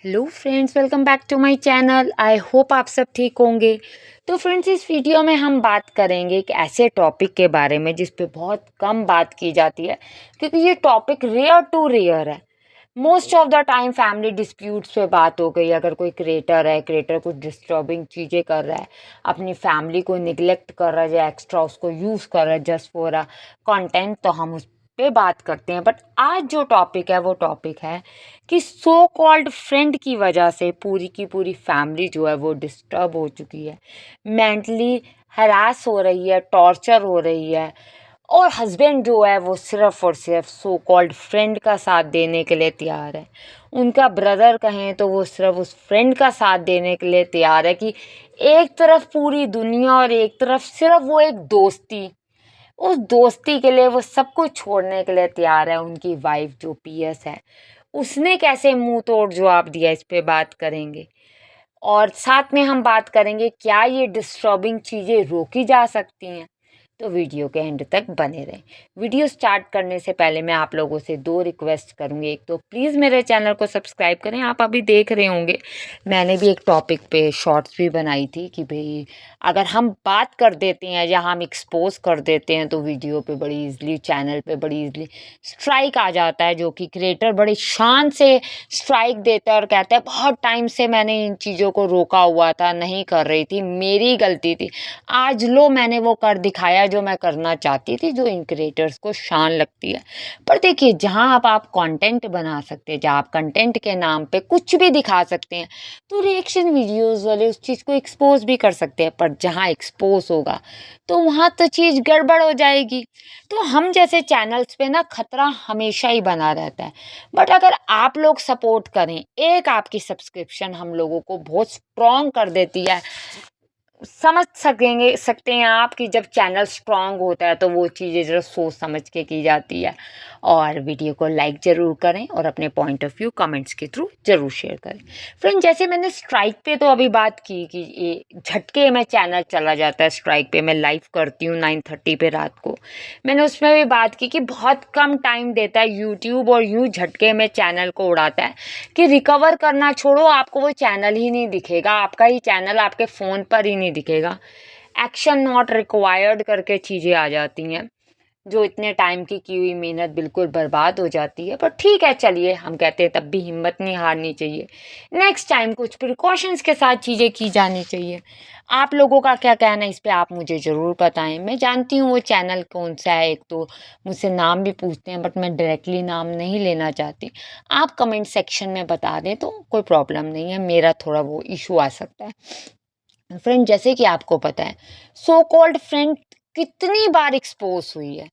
Hello friends, welcome back to my channel. I hope आप सब ठीक होंगे। तो फ्रेंड्स, इस वीडियो में हम बात करेंगे एक ऐसे टॉपिक के बारे में जिस पे बहुत कम बात की जाती है, क्योंकि ये टॉपिक रेयर टू रेयर है। Most of the time family disputes पे बात हो गई। अगर कोई क्रिएटर कुछ डिस्टर्बिंग चीज़ें कर रहा है, अपनी फैमिली को निगलेक्ट कर रहा है या एक्स्ट्रा उसको यूज़ कर रहा है जस्ट फॉर अ कंटेंट, तो हम उस पे बात करते हैं। बट आज जो टॉपिक है वो टॉपिक है कि सो कॉल्ड फ्रेंड की वजह से पूरी की पूरी फैमिली जो है वो डिस्टर्ब हो चुकी है, मेंटली हरास हो रही है, टॉर्चर हो रही है। और हस्बैंड जो है वो सिर्फ और सिर्फ सो कॉल्ड फ्रेंड का साथ देने के लिए तैयार है। उनका ब्रदर कहें तो वो सिर्फ उस फ्रेंड का साथ देने के लिए तैयार है कि एक तरफ पूरी दुनिया और एक तरफ सिर्फ वो एक दोस्ती, उस दोस्ती के लिए वो सब कुछ छोड़ने के लिए तैयार है। उनकी वाइफ जो पीएस है, उसने कैसे मुंह तोड़ जवाब दिया, इस पे बात करेंगे। और साथ में हम बात करेंगे क्या ये डिस्टर्बिंग चीज़ें रोकी जा सकती हैं। तो वीडियो के एंड तक बने रहें। वीडियो स्टार्ट करने से पहले मैं आप लोगों से दो रिक्वेस्ट करूँगी। एक तो प्लीज़ मेरे चैनल को सब्सक्राइब करें। आप अभी देख रहे होंगे मैंने भी एक टॉपिक पे शॉर्ट्स भी बनाई थी कि भाई अगर हम बात कर देते हैं या हम एक्सपोज कर देते हैं तो वीडियो पे बड़ी इजली, चैनल पे बड़ी इजली स्ट्राइक आ जाता है, जो कि क्रिएटर बड़ी शान से स्ट्राइक देता है और कहता है बहुत टाइम से मैंने इन चीज़ों को रोका हुआ था, नहीं कर रही थी, मेरी गलती थी, आज लो मैंने वो कर दिखाया जो मैं करना चाहती थी, जो इन क्रिएटर्स को शान लगती है। पर देखिए, जहाँ आप कंटेंट बना सकते हैं, जहाँ आप कंटेंट के नाम पे कुछ भी दिखा सकते हैं, तो रिएक्शन वीडियोस वाले उस चीज़ को एक्सपोज भी कर सकते हैं। पर जहाँ एक्सपोज होगा तो वहाँ तो चीज़ गड़बड़ हो जाएगी। तो हम जैसे चैनल्स पे ना खतरा हमेशा ही बना रहता है। बट अगर आप लोग सपोर्ट करें, एक आपकी सब्सक्रिप्शन हम लोगों को बहुत स्ट्रॉन्ग कर देती है। समझ सकते हैं आप कि जब चैनल स्ट्रांग होता है तो वो चीज़ें ज़रा सोच समझ के की जाती है। और वीडियो को लाइक ज़रूर करें और अपने पॉइंट ऑफ व्यू कमेंट्स के थ्रू ज़रूर शेयर करें। फ्रेंड, जैसे मैंने स्ट्राइक पे तो अभी बात की कि ये झटके में चैनल चला जाता है। स्ट्राइक पे मैं लाइव करती हूँ 9:30 पे रात को। मैंने उसमें भी बात की कि बहुत कम टाइम देता है यूट्यूब और यूँ झटके में चैनल को उड़ाता है कि रिकवर करना छोड़ो, आपको वो चैनल ही नहीं दिखेगा, आपका ही चैनल आपके फ़ोन पर ही नहीं दिखेगा। एक्शन नॉट रिक्वायर्ड करके चीज़ें आ जाती हैं, जो इतने टाइम की हुई मेहनत बिल्कुल बर्बाद हो जाती है। पर ठीक है, चलिए, हम कहते हैं तब भी हिम्मत नहीं हारनी चाहिए। नेक्स्ट टाइम कुछ प्रिकॉशंस के साथ चीज़ें की जानी चाहिए। आप लोगों का क्या कहना है इस पे, आप मुझे ज़रूर बताएं। मैं जानती हूँ वो चैनल कौन सा है, एक तो मुझसे नाम भी पूछते हैं, बट मैं डायरेक्टली नाम नहीं लेना चाहती। आप कमेंट सेक्शन में बता दें तो कोई प्रॉब्लम नहीं है, मेरा थोड़ा वो इशू आ सकता है। फ्रेंड, जैसे कि आपको पता है, सो कॉल्ड फ्रेंड कितनी बार एक्सपोज हुई है।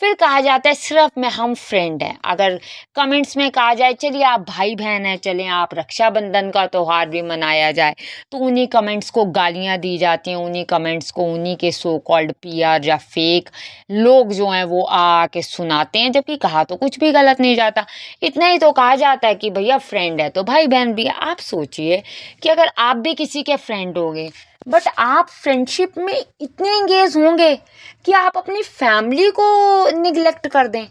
फिर कहा जाता है सिर्फ मैं हम फ्रेंड हैं। अगर कमेंट्स में कहा जाए चलिए आप भाई बहन हैं, चलें आप रक्षाबंधन का त्यौहार भी मनाया जाए, तो उन्हीं कमेंट्स को गालियां दी जाती हैं। उन्हीं कमेंट्स को उन्हीं के सो कॉल्ड पीआर या फेक लोग जो हैं वो आके सुनाते हैं, जबकि कहा तो कुछ भी गलत नहीं जाता। इतना ही तो कहा जाता है कि भैया फ्रेंड है तो भाई बहन भी है। आप सोचिए कि अगर आप भी किसी के फ्रेंड होंगे, बट आप फ्रेंडशिप में इतने एंगेज होंगे कि आप अपनी फैमिली को निगलेक्ट कर दें।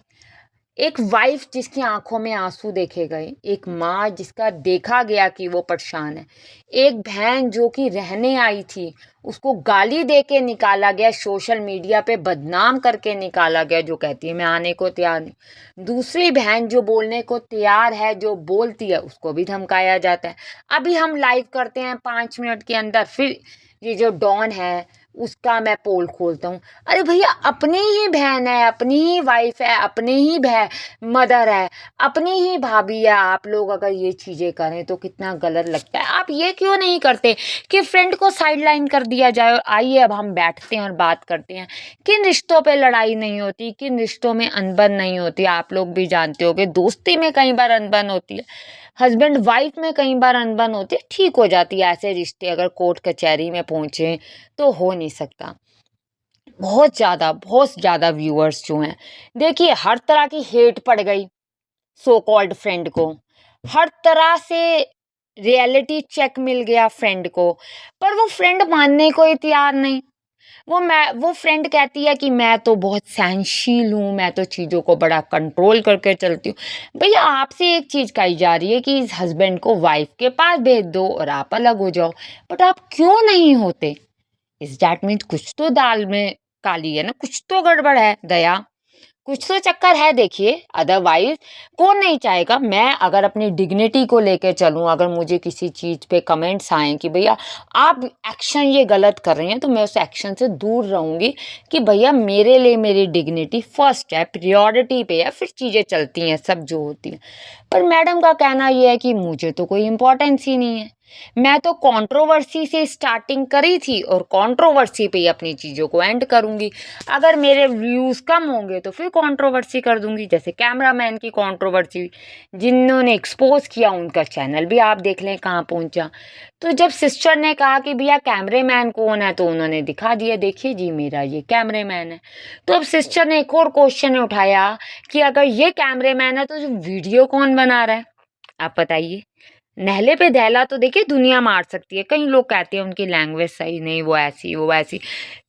एक वाइफ जिसकी आंखों में आंसू देखे गए, एक माँ जिसका देखा गया कि वो परेशान है, एक बहन जो कि रहने आई थी, उसको गाली दे के निकाला गया, सोशल मीडिया पे बदनाम करके निकाला गया, जो कहती है मैं आने को तैयार नहीं। दूसरी बहन जो बोलने को तैयार है, जो बोलती है, उसको भी धमकाया जाता है। अभी हम लाइव करते हैं 5 मिनट के अंदर, फिर ये जो डॉन है उसका मैं पोल खोलता हूँ। अरे भैया, अपनी ही बहन है, अपनी ही वाइफ है, अपनी ही मदर है, अपनी ही भाभी है, आप लोग अगर ये चीज़ें करें तो कितना गलत लगता है। आप ये क्यों नहीं करते कि फ्रेंड को साइडलाइन कर दिया जाए और आइए अब हम बैठते हैं और बात करते हैं। किन रिश्तों पे लड़ाई नहीं होती, किन रिश्तों में अनबन नहीं होती, आप लोग भी जानते हो कि दोस्ती में कई बार अनबन होती है, हस्बैंड वाइफ में कई बार अनबन होती है, ठीक हो जाती है। ऐसे रिश्ते अगर कोर्ट कचहरी में पहुंचे तो हो नहीं सकता। बहुत ज़्यादा व्यूअर्स जो हैं, देखिए हर तरह की हेट पड़ गई सो कॉल्ड फ्रेंड को, हर तरह से रियलिटी चेक मिल गया फ्रेंड को, पर वो फ्रेंड मानने को ही तैयार नहीं। वो फ्रेंड कहती है कि मैं तो बहुत सहनशील हूँ, मैं तो चीज़ों को बड़ा कंट्रोल करके चलती हूँ। भैया आपसे एक चीज़ कही जा रही है कि इस हस्बैंड को वाइफ के पास भेज दो और आप अलग हो जाओ, बट आप क्यों नहीं होते? इस दैट मीन्स कुछ तो दाल में काली है ना, कुछ तो गड़बड़ है दया, कुछ तो चक्कर है देखिए। अदरवाइज कौन नहीं चाहेगा, मैं अगर अपनी डिग्निटी को लेके चलूं, अगर मुझे किसी चीज पे कमेंट्स आए कि भैया आप एक्शन ये गलत कर रही हैं, तो मैं उस एक्शन से दूर रहूंगी कि भैया मेरे लिए मेरी डिग्निटी फर्स्ट है, प्रायोरिटी पे है, फिर चीजें चलती हैं सब जो होती हैं। पर मैडम का कहना यह है कि मुझे तो कोई इम्पोर्टेंस ही नहीं है, मैं तो कंट्रोवर्सी से स्टार्टिंग करी थी और कंट्रोवर्सी पे ही अपनी चीज़ों को एंड करूंगी। अगर मेरे व्यूज़ कम होंगे तो फिर कंट्रोवर्सी कर दूंगी, जैसे कैमरामैन की कंट्रोवर्सी, जिन्होंने एक्सपोज किया उनका चैनल भी आप देख लें कहाँ पहुंचा। तो जब सिस्टर ने कहा कि भैया कैमरेमैन कौन है, तो उन्होंने दिखा दिया, देखिए जी मेरा ये कैमरेमैन है। तो अब सिस्टर ने एक और क्वेश्चन उठाया कि अगर ये कैमरेमैन है तो जो वीडियो कौन बना रहा है, आप बताइए। नहले पे दहला तो देखिए दुनिया मार सकती है, कई लोग कहते हैं उनकी लैंग्वेज सही नहीं, वो ऐसी वो वैसी,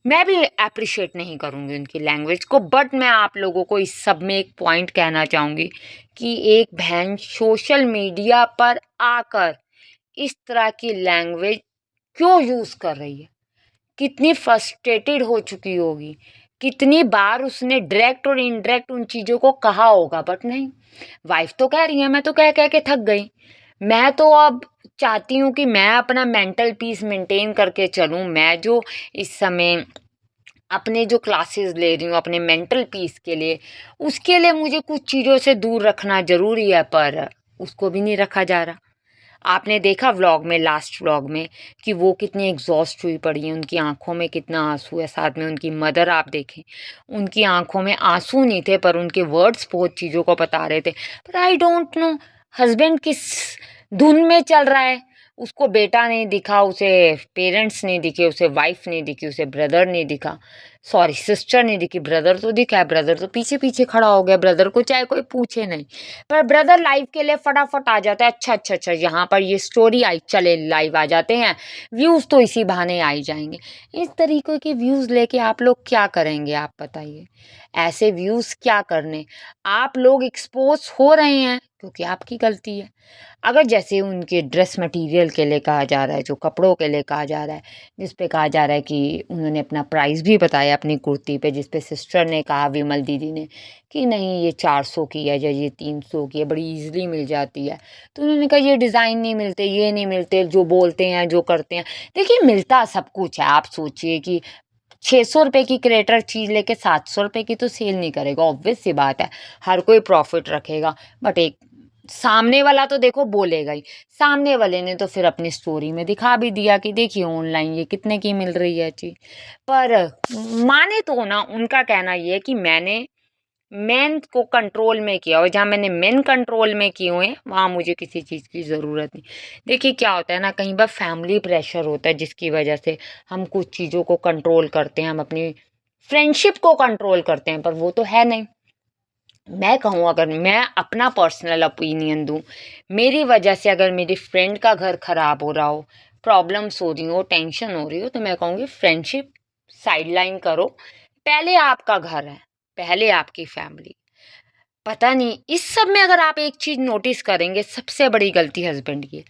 मैं भी अप्रिशिएट नहीं करूंगी उनकी लैंग्वेज को, बट मैं आप लोगों को इस सब में एक पॉइंट कहना चाहूंगी कि एक बहन सोशल मीडिया पर आकर इस तरह की लैंग्वेज क्यों यूज कर रही है, कितनी फ्रस्ट्रेटेड हो चुकी होगी, कितनी बार उसने डायरेक्ट और इनडायरेक्ट उन चीजों को कहा होगा, बट नहीं। वाइफ तो कह रही है मैं तो कह कह के थक गई, मैं तो अब चाहती हूँ कि मैं अपना मेंटल पीस मेंटेन करके चलूँ। मैं जो इस समय अपने जो क्लासेस ले रही हूँ अपने मेंटल पीस के लिए, उसके लिए मुझे कुछ चीज़ों से दूर रखना ज़रूरी है, पर उसको भी नहीं रखा जा रहा। आपने देखा व्लॉग में, लास्ट व्लॉग में, कि वो कितनी एग्जॉस्ट हुई पड़ी है, उनकी आंखों में कितना आंसू है, साथ में उनकी मदर आप देखें, उनकी आंखों में आंसू नहीं थे पर उनके वर्ड्स बहुत चीज़ों को बता रहे थे। पर आई डोंट नो हस्बैंड किस धुन में चल रहा है, उसको बेटा नहीं दिखा, उसे पेरेंट्स नहीं दिखे, उसे वाइफ नहीं दिखी, उसे ब्रदर नहीं दिखा, सॉरी सिस्टर नहीं दिखी, ब्रदर तो दिखा है, ब्रदर तो पीछे पीछे खड़ा हो गया, ब्रदर को चाहे कोई पूछे नहीं, पर ब्रदर लाइव के लिए फटाफट आ जाता है, अच्छा अच्छा अच्छा यहाँ पर ये स्टोरी आई, चले लाइव आ जाते हैं, व्यूज़ तो इसी बहाने आ ही जाएंगे। इस तरीके के व्यूज़ लेके आप लोग क्या करेंगे, आप बताइए। ऐसे व्यूज़ क्या करने, आप लोग एक्सपोज हो रहे हैं क्योंकि आपकी गलती है। अगर जैसे उनके ड्रेस मटेरियल के लिए कहा जा रहा है, जो कपड़ों के लिए कहा जा रहा है, जिस पे कहा जा रहा है कि उन्होंने अपना प्राइस भी बताया अपनी कुर्ती पे, जिस पे सिस्टर ने कहा, विमल दीदी ने, कि नहीं ये 400 की है या ये 300 की है, बड़ी इजीली मिल जाती है। तो उन्होंने कहा ये डिज़ाइन नहीं मिलते, ये नहीं मिलते, जो बोलते हैं जो करते हैं। देखिए मिलता सब कुछ है, आप सोचिए कि 600 रुपये की क्रिएटर चीज़ लेके 700 रुपये की तो सेल नहीं करेगा, ऑब्वियस सी बात है, हर कोई प्रॉफिट रखेगा। बट एक सामने वाला तो देखो बोलेगा ही, सामने वाले ने तो फिर अपनी स्टोरी में दिखा भी दिया कि देखिए ऑनलाइन ये कितने की मिल रही है चीज। पर माने तो ना, उनका कहना ये है कि मैंने मेन को कंट्रोल में किया, और जहाँ मैंने मेन कंट्रोल में किए हुए हैं वहाँ मुझे किसी चीज़ की ज़रूरत नहीं। देखिए क्या होता है ना, कई बार फैमिली प्रेशर होता है जिसकी वजह से हम कुछ चीज़ों को कंट्रोल करते हैं, हम अपनी फ्रेंडशिप को कंट्रोल करते हैं, पर वो तो है नहीं। मैं कहूँ, अगर मैं अपना पर्सनल ओपिनियन दूँ, मेरी वजह से अगर मेरी फ्रेंड का घर ख़राब हो रहा हो, प्रॉब्लम्स हो रही हो, टेंशन हो रही हो, तो मैं कहूँगी फ्रेंडशिप साइडलाइन करो। पहले आपका घर है, पहले आपकी फैमिली। पता नहीं इस सब में अगर आप एक चीज़ नोटिस करेंगे, सबसे बड़ी गलती हस्बैंड की है,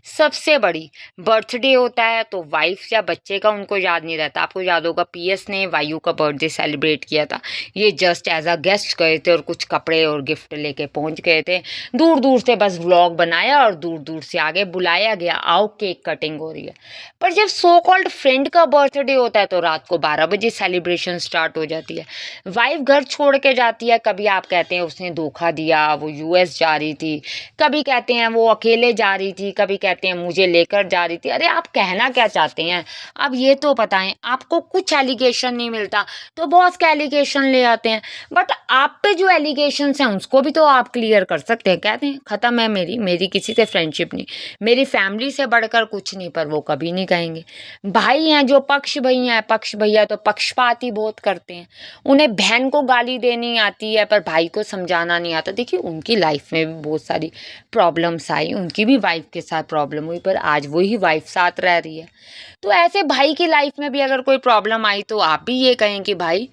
सबसे बड़ी। बर्थडे होता है तो वाइफ या बच्चे का उनको याद नहीं रहता। आपको याद होगा पीएस ने वायु का बर्थडे सेलिब्रेट किया था, ये जस्ट एज अ गेस्ट गए थे और कुछ कपड़े और गिफ्ट लेके पहुंच गए थे, दूर दूर से बस व्लॉग बनाया और दूर दूर से आगे बुलाया गया, आओ केक कटिंग हो रही है। पर जब सो कॉल्ड फ्रेंड का बर्थडे होता है तो रात को 12 बजे सेलिब्रेशन स्टार्ट हो जाती है। वाइफ घर छोड़ के जाती है, कभी आप कहते हैं उसने धोखा दिया, वो यूएस जा रही थी, कभी कहते हैं वो अकेले जा रही थी, कभी कहते हैं मुझे लेकर जा रही थी। अरे आप कहना क्या चाहते हैं, अब ये तो बताएं। आपको कुछ एलिगेशन नहीं मिलता तो बॉस का एलिगेशन ले आते हैं, बट आप पे जो एलिगेशन हैं उसको भी तो आप क्लियर कर सकते हैं। कहते हैं ख़त्म है मेरी मेरी किसी से फ्रेंडशिप नहीं, मेरी फैमिली से बढ़कर कुछ नहीं, पर वो कभी नहीं कहेंगे। भाई हैं जो पक्ष भैया हैं, पक्ष भैया तो पक्षपात ही बहुत करते हैं, उन्हें बहन को गाली देनी आती है पर भाई को समझाना बताना नहीं आता। देखिए उनकी लाइफ में भी बहुत सारी प्रॉब्लम्स आई, उनकी भी वाइफ के साथ प्रॉब्लम हुई, पर आज वही वाइफ साथ रह रही है। तो ऐसे भाई की लाइफ में भी अगर कोई प्रॉब्लम आई तो आप भी ये कहें कि भाई,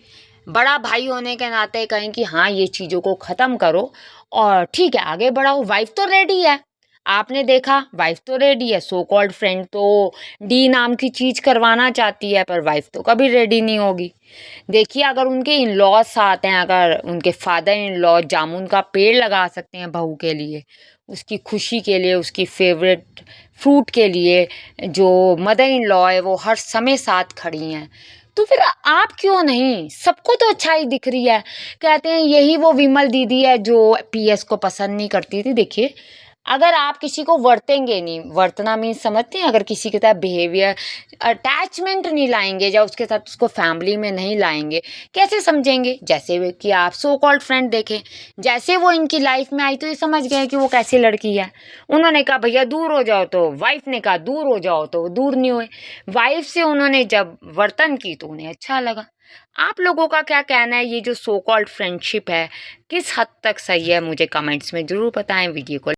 बड़ा भाई होने के नाते कहें कि हाँ ये चीज़ों को ख़त्म करो और ठीक है आगे बढ़ाओ। वाइफ तो रेडी है, आपने देखा वाइफ तो रेडी है। सो कॉल्ड फ्रेंड तो डी नाम की चीज़ करवाना चाहती है, पर वाइफ तो कभी रेडी नहीं होगी। देखिए अगर उनके इन लॉज साथ हैं, अगर उनके फादर इन लॉ जामुन का पेड़ लगा सकते हैं बहू के लिए, उसकी खुशी के लिए, उसकी फेवरेट फ्रूट के लिए, जो मदर इन लॉ है वो हर समय साथ खड़ी हैं, तो फिर आप क्यों नहीं? सबको तो अच्छाई दिख रही है। कहते हैं यही वो विमल दीदी है जो पीएस को पसंद नहीं करती थी। देखिए अगर आप किसी को वर्तेंगे नहीं, वर्तना मीन्स समझते हैं, अगर किसी के साथ बिहेवियर अटैचमेंट नहीं लाएंगे या उसके साथ उसको फैमिली में नहीं लाएंगे, कैसे समझेंगे? जैसे कि आप सो कॉल्ड फ्रेंड देखें, जैसे वो इनकी लाइफ में आई तो ये समझ गए कि वो कैसी लड़की है। उन्होंने कहा भैया दूर हो जाओ, तो वाइफ ने कहा दूर हो जाओ, तो दूर नहीं हुए। वाइफ से उन्होंने जब वर्तन की तो उन्हें अच्छा लगा। आप लोगों का क्या कहना है, ये जो सो कॉल्ड फ्रेंडशिप है किस हद तक सही है? मुझे कमेंट्स में ज़रूर बताएं। वीडियो को